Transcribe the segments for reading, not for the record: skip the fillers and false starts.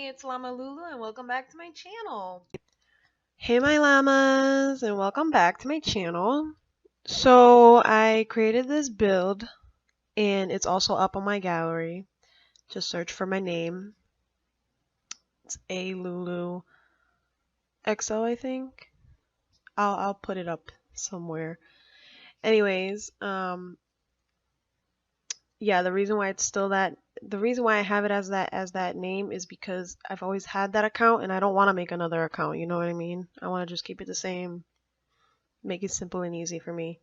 it's Llama Lulu and welcome back to my channel. Hey my llamas and welcome back to my channel. So I created this build and it's also up on my gallery. Just search for my name. It's A Lulu XO, I think. I'll put it up somewhere. Anyways, yeah, the reason why I have it as that name is because I've always had that account and I don't want to make another account, you know what I mean? I want to just keep it the same, make it simple and easy for me.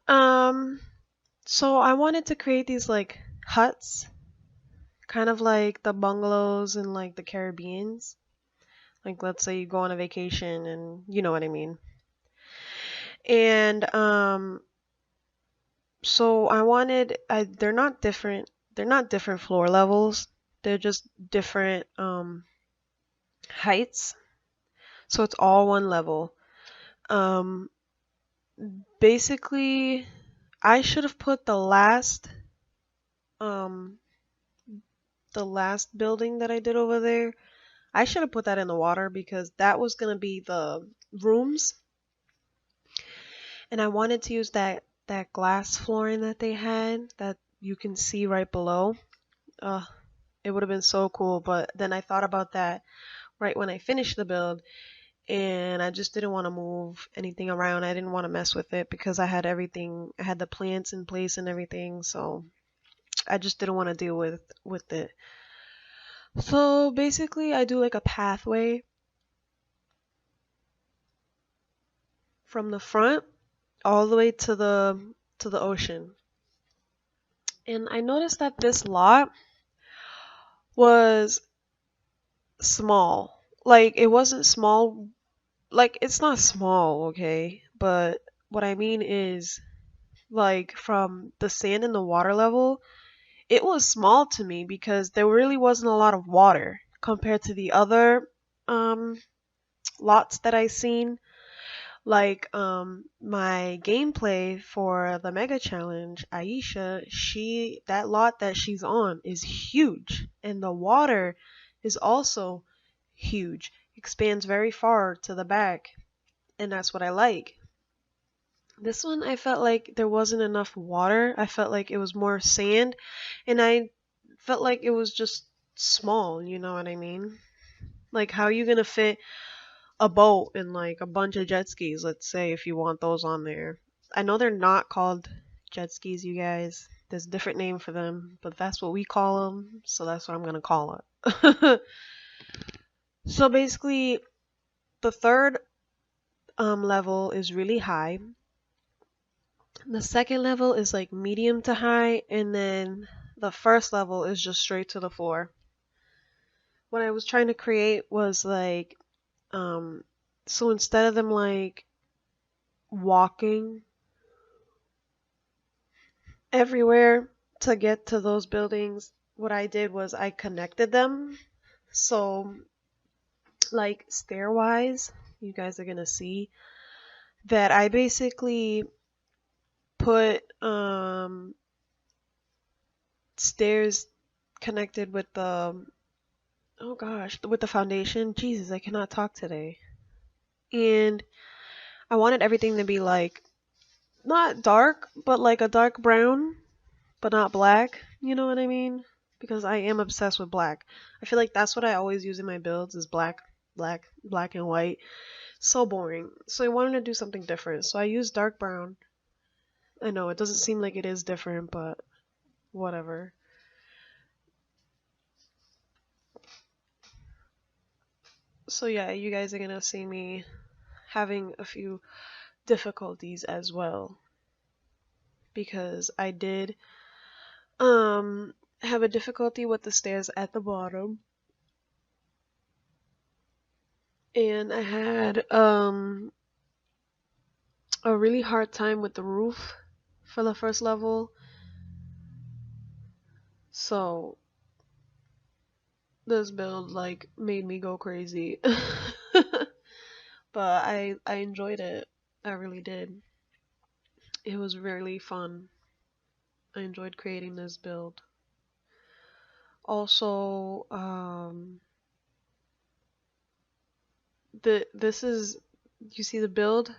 Um So I wanted to create these like huts, kind of like the bungalows in like the Caribbeans. Like let's say you go on a vacation and you know what I mean. And so they're not different floor levels. They're just different heights. So it's all one level. Um Basically I should have put um the last building that I did over there. I should have put that in the water because that was going to be the rooms. And I wanted to use that glass flooring that they had that you can see right below. Uh, it would have been so cool, but then I thought about that right when I finished the build and I just didn't want to move anything around. I didn't want to mess with it because I had the plants in place and everything, so I just didn't want to deal with it. So basically, I do like a pathway from the front all the way to the ocean. And I noticed that this lot was small. Like it wasn't small, like it's not small, okay? But what I mean is like from the sand and the water level, it was small to me because there really wasn't a lot of water compared to the other um lots that I seen. Like my gameplay for the mega challenge, Aisha, that lot that she's on is huge and the water is also huge. Expands very far to the back and that's what I like. This one I felt like there wasn't enough water. I felt like it was more sand and I felt like it was just small, you know what I mean? Like how are you gonna fit a boat and like a bunch of jet skis, let's say, if you want those on there. I know they're not called jet skis, you guys. There's a different name for them, but that's what we call them, so that's what I'm gonna call it. So basically, the third level is really high. The second level is like medium to high, and then the first level is just straight to the floor. What I was trying to create was like, so instead of them like walking everywhere to get to those buildings, what I did was I connected them. So, like stairwise, you guys are gonna see that I basically put stairs connected with the oh gosh, with the foundation. Jesus, I cannot talk today. And I wanted everything to be like not dark, but like a dark brown, but not black. You know what I mean? Because I am obsessed with black. I feel like that's what I always use in my builds is black, black and white. So boring. So I wanted to do something different. So I used dark brown. I know it doesn't seem like it is different, but whatever. So yeah, you guys are gonna see me having a few difficulties as well because I did have a difficulty with the stairs at the bottom and I had a really hard time with the roof for the first level. So this build like made me go crazy. But I enjoyed it. I really did. It was really fun. I enjoyed creating this build. Also, the this is you see the build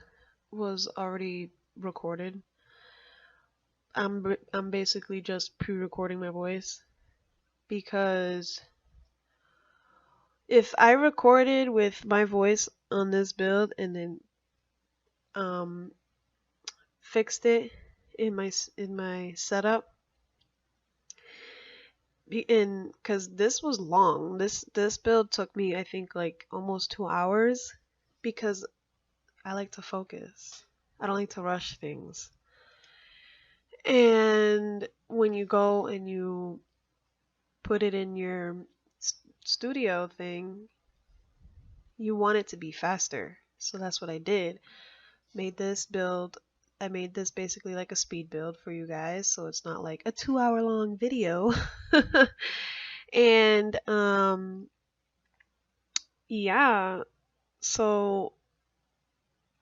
was already recorded. I'm basically just pre-recording my voice because if I recorded with my voice on this build and then um fixed it in my setup, in because this was long. This build took me, I think, like almost 2 hours because I like to focus. I don't like to rush things. And when you go and you put it in your studio thing, you want it to be faster. So that's what I did. Made this build. I made this basically like a speed build for you guys, so it's not like a 2 hour long video. And yeah, so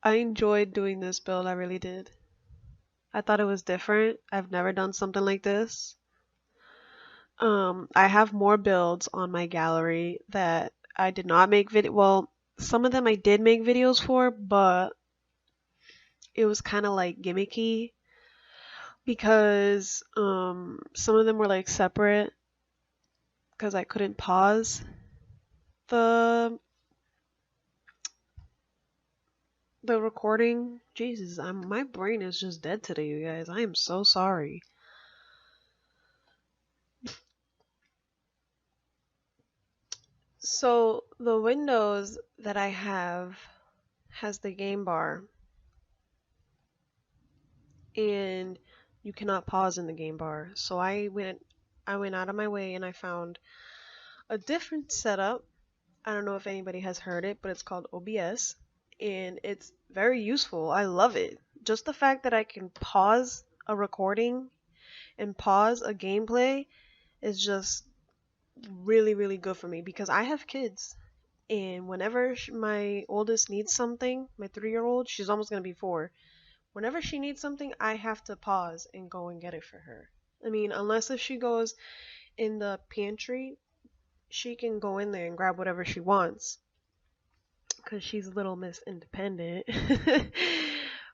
I enjoyed doing this build. I really did. I thought it was different. I've never done something like this. I have more builds on my gallery that I did not make video. Well, some of them I did make videos for, but it was kind of like gimmicky because some of them were like separate because I couldn't pause the the recording. Jesus, my brain is just dead today, you guys. I am so sorry. So the Windows that I have has the game bar, and you cannot pause in the game bar. So I went out of my way and I found a different setup. I don't know if anybody has heard it, but it's called OBS, and it's very useful. I love it. Just the fact that I can pause a recording and pause a gameplay is just really, really good for me because I have kids. And whenever my oldest needs something, my 3-year-old, she's almost going to be 4. Whenever she needs something, I have to pause and go and get it for her. I mean, unless if she goes in the pantry, she can go in there and grab whatever she wants because she's Little Miss Independent.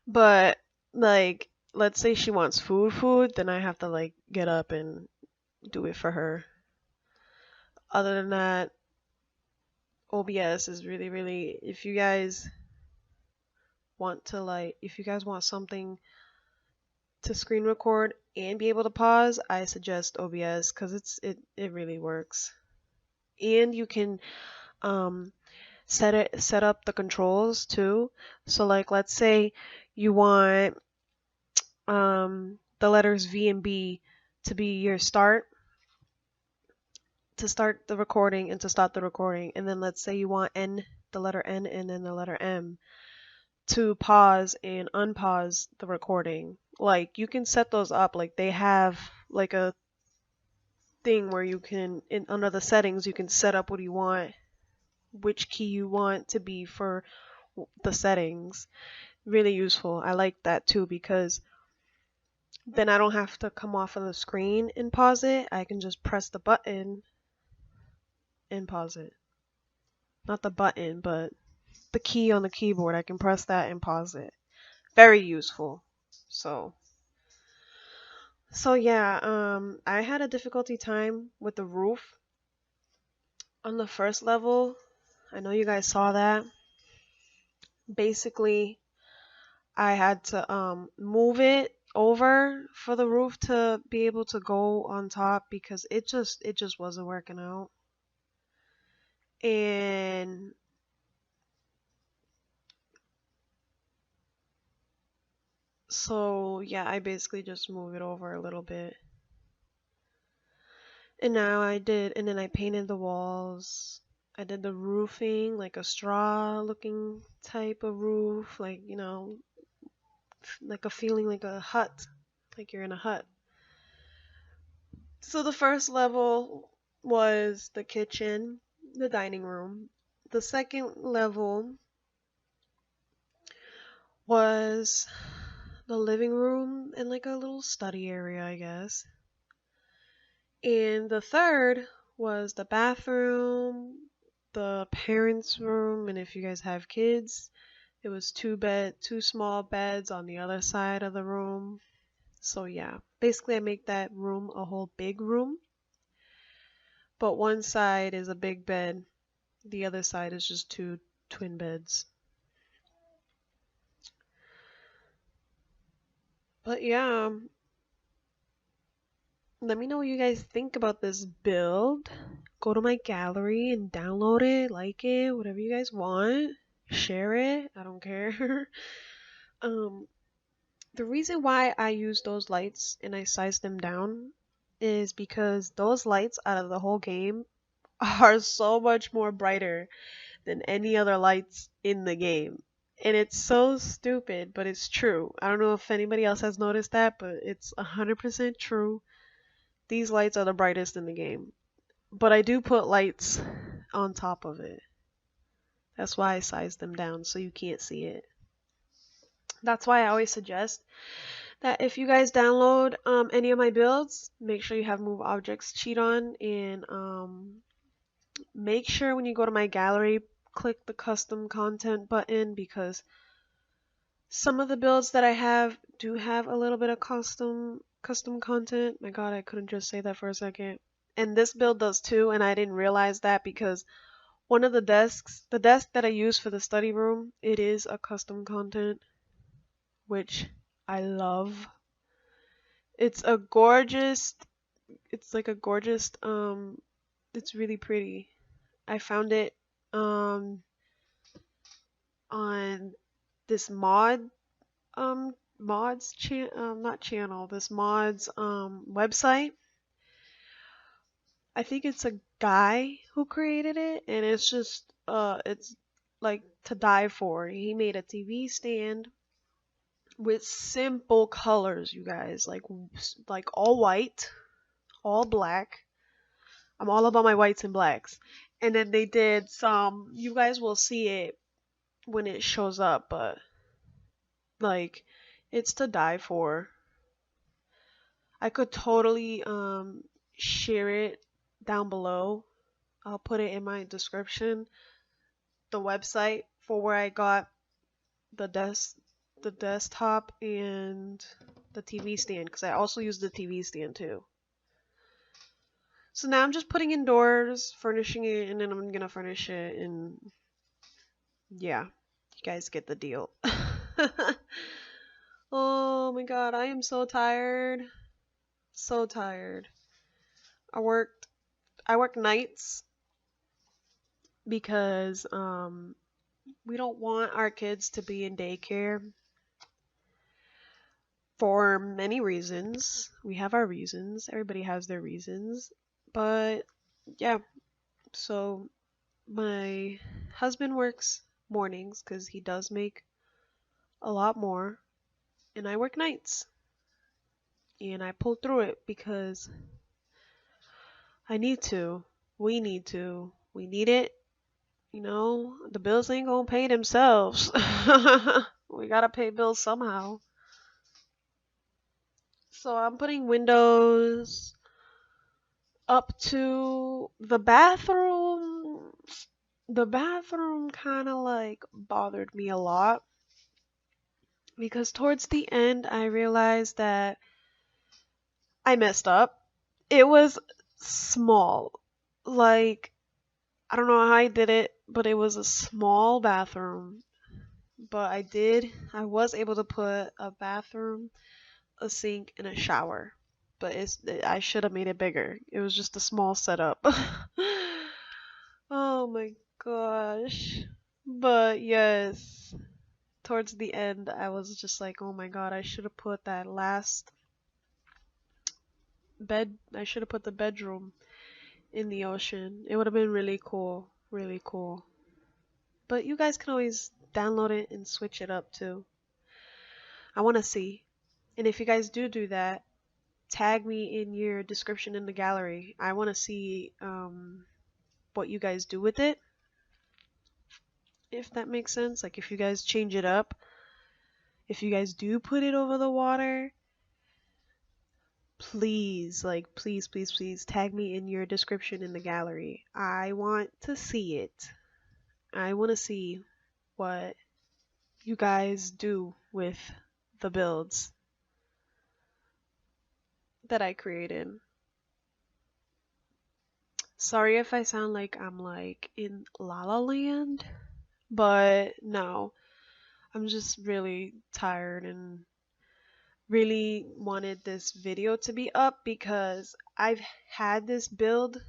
But, like, let's say she wants food, then I have to, like, get up and do it for her. Other than that, OBS is really, really, if you guys want something to screen record and be able to pause, I suggest OBS because it really works. And you can um set up the controls too. So like let's say you want the letters V and B to be your start to start the recording and to stop the recording, and then let's say you want N, the letter N, and then the letter M to pause and unpause the recording. Like you can set those up. Like they have like a thing where you can under the settings you can set up what you want, which key you want to be for the settings. Really useful. I like that too because then I don't have to come off of the screen and pause it. I can just press the button and pause it. Not the button, but the key on the keyboard. I can press that and pause it. Very useful. So yeah, I had a difficulty time with the roof on the first level. I know you guys saw that. Basically, I had to move it over for the roof to be able to go on top because it just wasn't working out. And so yeah, I basically just moved it over a little bit. And now and then I painted the walls. I did the roofing, like a straw looking type of roof, like, like a feeling like a hut, like you're in a hut. So the first level was the kitchen, the dining room. The second level was the living room and like a little study area, I guess. And the third was the bathroom, the parents' room, and if you guys have kids, it was two small beds on the other side of the room. So yeah, basically I make that room a whole big room, but one side is a big bed, the other side is just two twin beds. But yeah, let me know what you guys think about this build. Go to my gallery and download it, like it, whatever you guys want. Share it. I don't care. um, the reason why I use those lights and I size them down is because those lights out of the whole game are so much more brighter than any other lights in the game. And it's so stupid, but it's true. I don't know if anybody else has noticed that, but it's 100% true. These lights are the brightest in the game. But I do put lights on top of it. That's why I size them down so you can't see it. That's why I always suggest that if you guys download any of my builds, make sure you have move objects cheat on, and make sure when you go to my gallery, click the custom content button, because some of the builds that I have do have a little bit of custom content. My god, I couldn't just say that for a second. And this build does too, and I didn't realize that because one of the desks, the desk that I use for the study room, it is a custom content, which I love. It's a gorgeous, it's like a gorgeous, it's really pretty. I found it um on this mods not channel, this mods website. I think it's a guy who created it, and it's like to die for. He made a TV stand with simple colors, you guys, like all white, all black. I'm all about my whites and blacks. And then they did some, you guys will see it when it shows up, but like it's to die for. I could totally share it down below. I'll put it in my description, the website for where I got the desktop and the TV stand, because I also use the TV stand too. So now I'm just putting indoors, furnishing it, and then I'm gonna furnish it, and yeah, you guys get the deal. Oh my god, I am so tired. So tired. I worked I work nights because we don't want our kids to be in daycare for many reasons. We have our reasons. Everybody has their reasons. But yeah, so my husband works mornings because he does make a lot more, and I work nights. And I pull through it because I need to. We need to. We need it. You know, the bills ain't gonna pay themselves. We gotta pay bills somehow. So I'm putting windows up to the bathroom. The bathroom kind of like bothered me a lot because towards the end I realized that I messed up. It was small. Like, I don't know how I did it, but it was a small bathroom. But I was able to put a bathroom, a sink, and a shower. But I should have made it bigger. It was just a small setup. Oh my gosh. But yes, towards the end, I was just like, oh my god, I should have put that last I should have put the bedroom in the ocean. It would have been really cool. Really cool. But you guys can always download it and switch it up too. I want to see. And if you guys do that, tag me in your description in the gallery. I want to see what you guys do with it. If that makes sense. Like if you guys change it up. If you guys do put it over the water. please, like, please, please, please tag me in your description in the gallery. I want to see it. I want to see what you guys do with the builds that I created. Sorry if I sound like I'm like in La La Land, but no, I'm just really tired and really wanted this video to be up because I've had this build.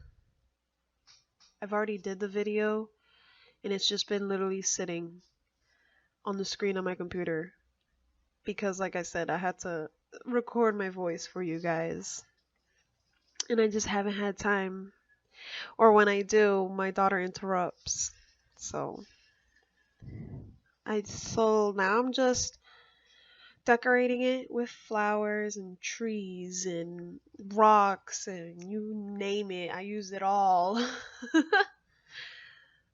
I've already did the video and it's just been literally sitting on the screen on my computer because like I said, I had to record my voice for you guys. And I just haven't had time. Or when I do, my daughter interrupts. So now I'm just decorating it with flowers and trees and rocks and you name it. I use it all.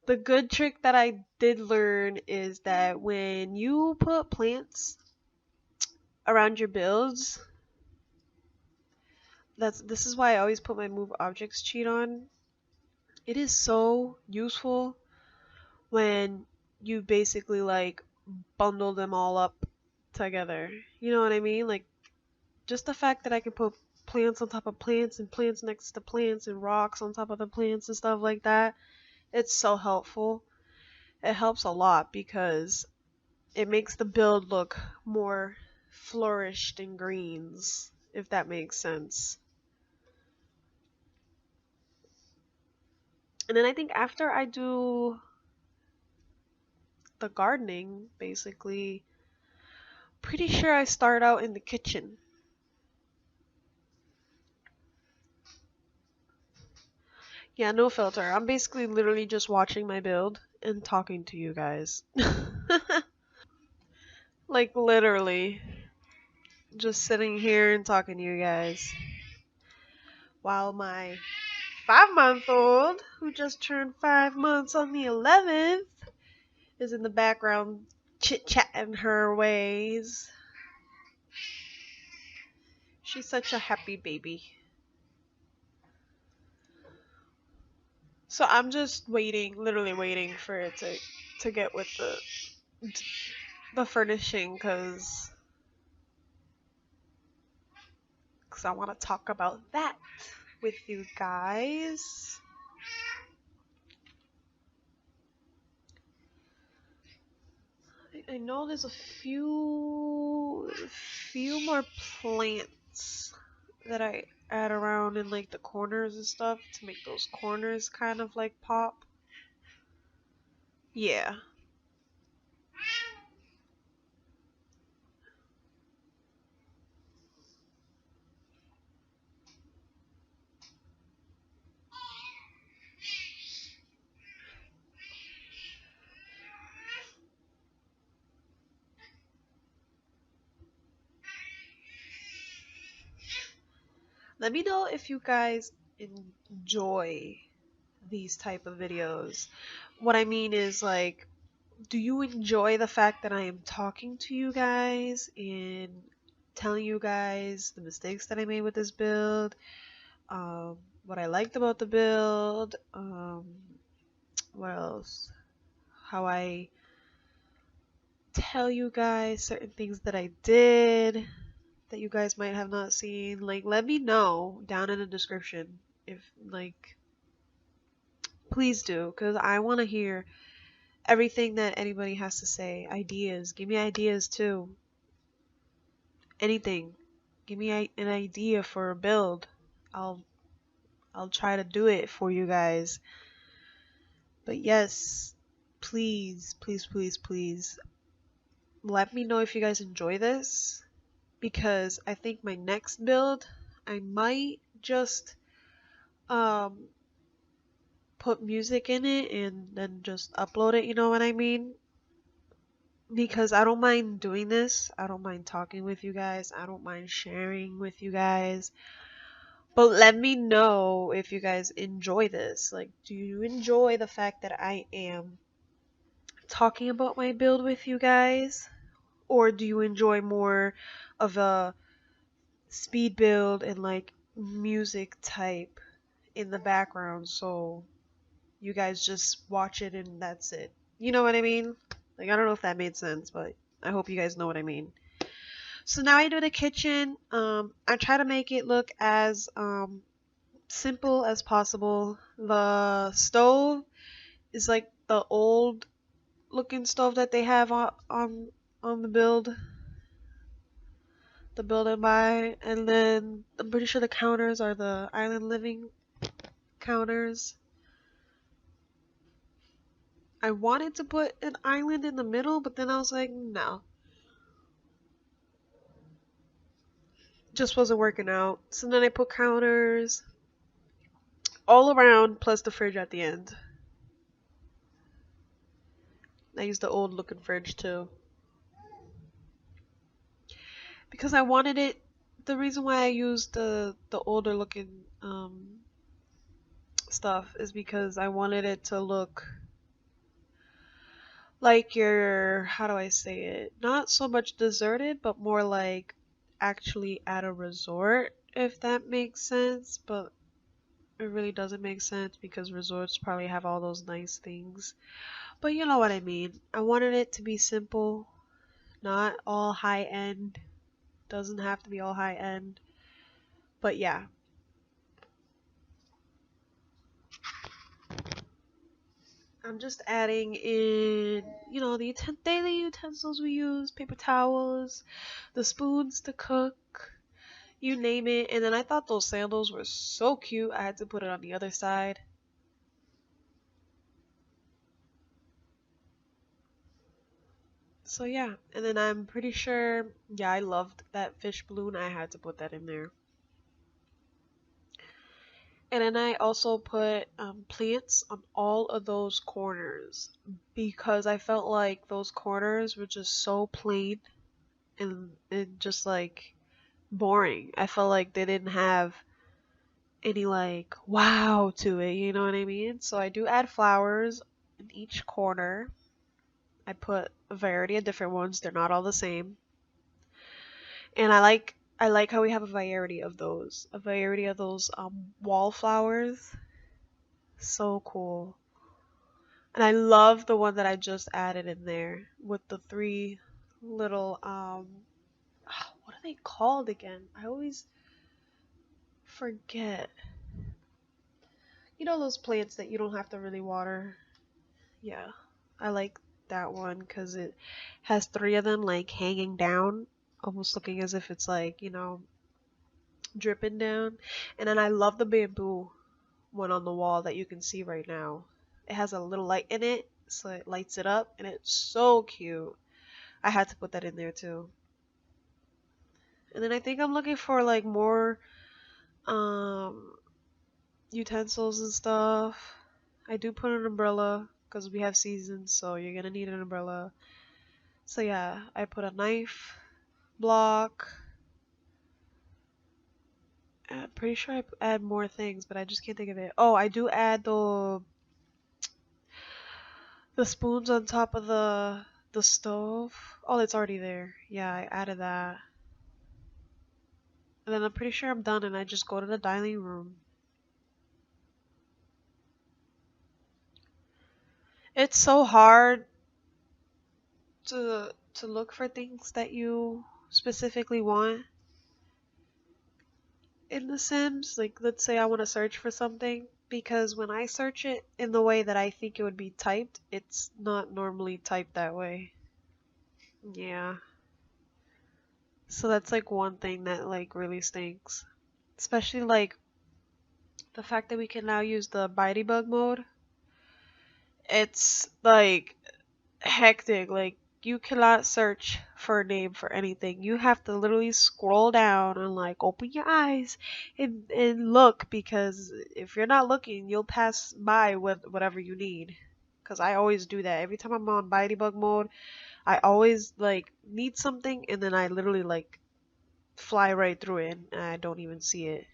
The good trick that I did learn is that when you put plants around your builds, this is why I always put my move objects cheat on. It is so useful when you basically like bundle them all up together. You know what I mean? Like just the fact that I can put plants on top of plants and plants next to plants and rocks on top of the plants and stuff like that. It's so helpful. It helps a lot because it makes the build look more flourished in greens, if that makes sense. And then I think after I do the gardening, basically, pretty sure I start out in the kitchen. Yeah, no filter. I'm basically literally just watching my build and talking to you guys. Like literally just sitting here and talking to you guys. While my 5-month old, who just turned 5 months on the 11th, is in the background chit-chatting her ways. She's such a happy baby. So I'm just waiting, literally waiting for it to get with the furnishing because I want to talk about that with you guys. I know there's a few more plants that I add around in like the corners and stuff to make those corners kind of like pop. Yeah. Let me know if you guys enjoy these type of videos. What I mean is like, do you enjoy the fact that I am talking to you guys and telling you guys the mistakes that I made with this build, what I liked about the build, what else? How I tell you guys certain things that I did that you guys might have not seen. Like, let me know down in the description if, like, please do, because I want to hear everything that anybody has to say. Ideas. Give me ideas too. Anything. Give me an idea for a build. I'll try to do it for you guys. But yes, please, please, please, please let me know if you guys enjoy this because I think my next build I might just put music in it and then just upload it, you know what I mean? Because I don't mind doing this. I don't mind talking with you guys. I don't mind sharing with you guys. But let me know if you guys enjoy this. Like, do you enjoy the fact that I am talking about my build with you guys? Or do you enjoy more of a speed build and like music type in the background, so you guys just watch it and that's it. You know what I mean? Like, I don't know if that made sense, but I hope you guys know what I mean. So now I do the kitchen. I try to make it look as simple as possible. The stove is like the old looking stove that they have on the build and buy, and then I'm pretty sure the counters are the island living counters. I wanted to put an island in the middle, but then I was like, no, just wasn't working out. So then I put counters all around, plus the fridge at the end. I used the old looking fridge too because I wanted it. The reason why I used the older looking stuff is because I wanted it to look like you're, how do I say it? Not so much deserted, but more like actually at a resort, if that makes sense. But it really doesn't make sense because resorts probably have all those nice things. But you know what I mean. I wanted it to be simple, not all high end. Doesn't have to be all high end. But yeah. I'm just adding in, the daily utensils we use, paper towels, the spoons to cook, you name it. And then I thought those sandals were so cute, I had to put it on the other side. So yeah, and then I'm pretty sure, yeah, I loved that fish balloon. I had to put that in there. And then I also put plants on all of those corners because I felt like those corners were just so plain and just like boring. I felt like they didn't have any like wow to it, you know what I mean? So I do add flowers in each corner. I put a variety of different ones. They're not all the same. And I like how we have a variety of those wallflowers. So cool. And I love the one that I just added in there with the three little what are they called again? I always forget. You know those plants that you don't have to really water? Yeah. I like that one because it has three of them like hanging down, almost looking as if it's like, dripping down. And then I love the bamboo one on the wall that you can see right now. It has a little light in it, so it lights it up, and it's so cute. I had to put that in there too. And then I think I'm looking for like more um utensils and stuff. I do put an umbrella because we have seasons, so you're gonna need an umbrella. So yeah, I put a knife block. I'm pretty sure I add more things, but I just can't think of it. Oh, I do add the spoons on top of the stove. Oh, it's already there. Yeah, I added that. And then I'm pretty sure I'm done and I just go to the dining room. It's so hard to look for things that you specifically want in The Sims. Like, let's say I want to search for something, because when I search it in the way that I think it would be typed, it's not normally typed that way. Yeah. So that's like one thing that like really stinks. Especially like the fact that we can now use the bitey bug mode. It's like hectic. Like, you cannot search for a name for anything. You have to literally scroll down and like open your eyes and look, because if you're not looking, you'll pass by with whatever you need. Because I always do that. Every time I'm on bitey bug mode, I always like need something and then I literally like fly right through it and I don't even see it.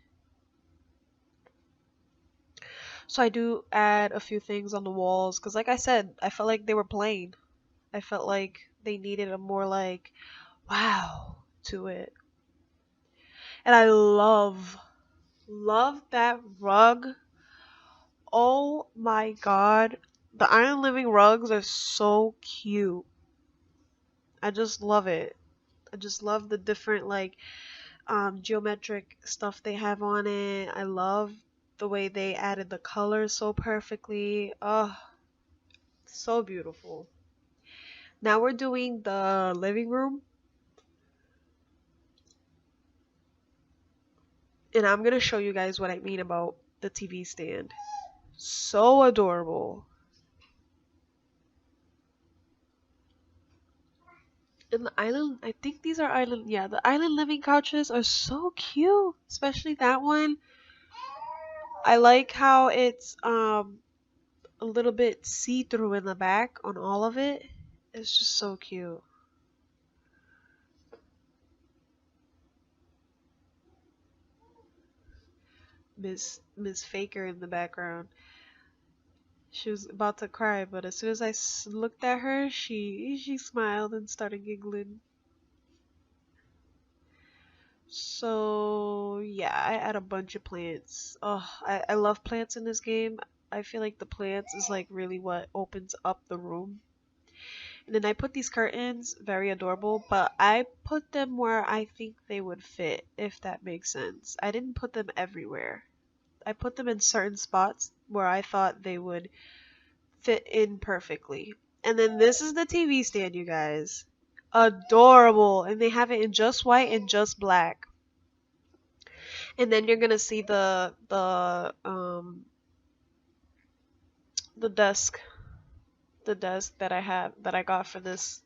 So I do add a few things on the walls because, like I said, I felt like they were plain. I felt like they needed a more like wow to it. And I love that rug. Oh my god. The Iron Living rugs are so cute. I just love it. I just love the different like geometric stuff they have on it. I love the way they added the colors so perfectly. Oh, so beautiful. Now we're doing the living room, and I'm gonna show you guys what I mean about the TV stand. So adorable. And the island, I think these are island, yeah, the island living couches are so cute, especially that one. I like how it's a little bit see-through in the back on all of it. It's just so cute. Miss Faker in the background. She was about to cry, but as soon as looked at her, she smiled and started giggling. So yeah, I add a bunch of plants. Oh, I love plants in this game. I feel like the plants is like really what opens up the room. And then I put these curtains, very adorable, but I put them where I think they would fit, if that makes sense. I didn't put them everywhere. I put them in certain spots where I thought they would fit in perfectly. And then this is the TV stand, you guys. Adorable. And they have it in just white and just black. And then you're gonna see the desk, the desk that I have that I got for this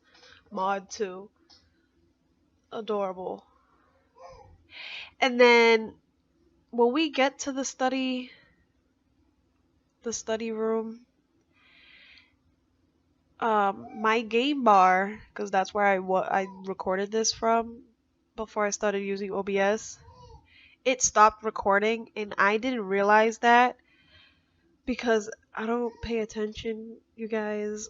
mod too. Adorable. And then when we get to the study room, my game bar, because that's where I recorded this from before I started using OBS, it stopped recording, and I didn't realize that because I don't pay attention, you guys.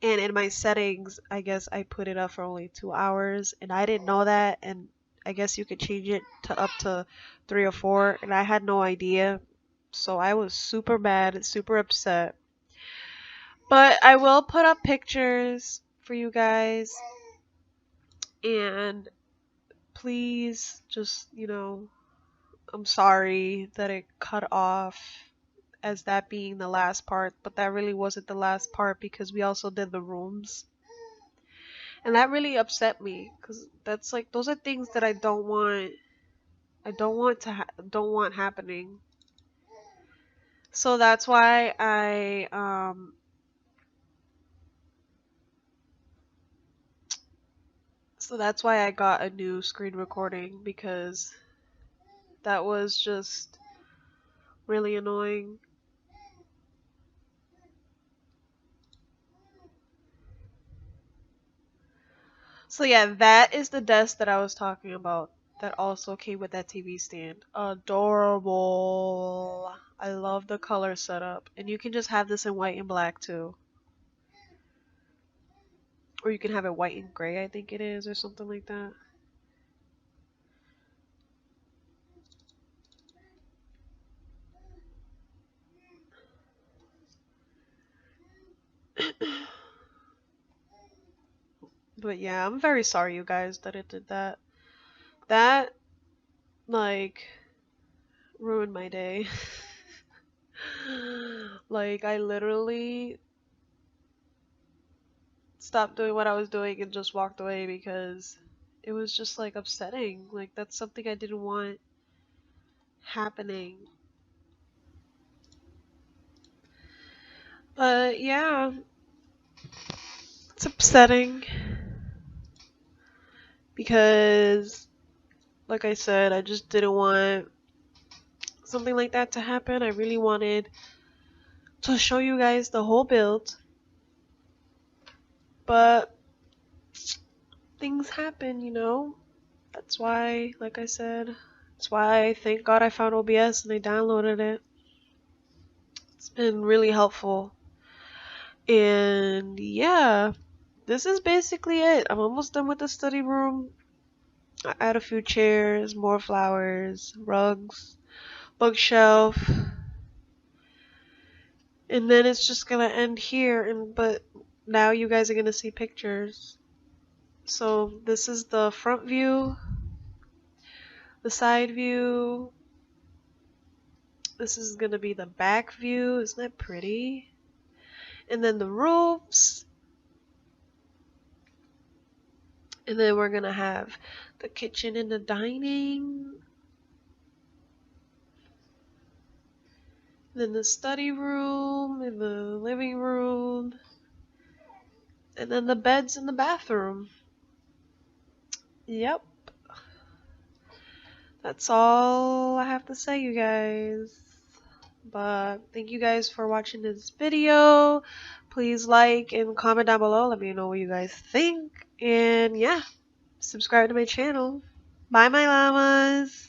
And in my settings, I guess I put it up for only 2 hours, and I didn't know that. And I guess you could change it to up to 3 or 4, and I had no idea. So I was super mad, super upset. But I will put up pictures for you guys, and please just, I'm sorry that it cut off as that being the last part, but that really wasn't the last part because we also did the rooms. And that really upset me cuz that's like those are things that I don't want happening. So that's why I got a new screen recording because that was just really annoying. So yeah, that is the desk that I was talking about. That also came with that TV stand. Adorable. I love the color setup. And you can just have this in white and black too. Or you can have it white and gray, I think it is, or something like that. But yeah, I'm very sorry, you guys, that it did that. That, like, ruined my day. Like, I literally stopped doing what I was doing and just walked away because it was just, like, upsetting. Like, that's something I didn't want happening. But yeah, it's upsetting because, like I said, I just didn't want something like that to happen. I really wanted to show you guys the whole build, but things happen, That's why, like I said, that's why thank God I found OBS and I downloaded it. It's been really helpful. And yeah, this is basically it. I'm almost done with the study room. I add a few chairs, more flowers, rugs, bookshelf, and then it's just gonna end here. And but now you guys are gonna see pictures. So this is the front view, the side view. This is gonna be the back view. Isn't that pretty? And then the roofs. And then we're gonna have the kitchen and the dining. Then the study room and the living room. And then the beds in the bathroom. Yep. That's all I have to say, you guys. But thank you guys for watching this video. Please like and comment down below. Let me know what you guys think. And yeah, subscribe to my channel. Bye, my llamas.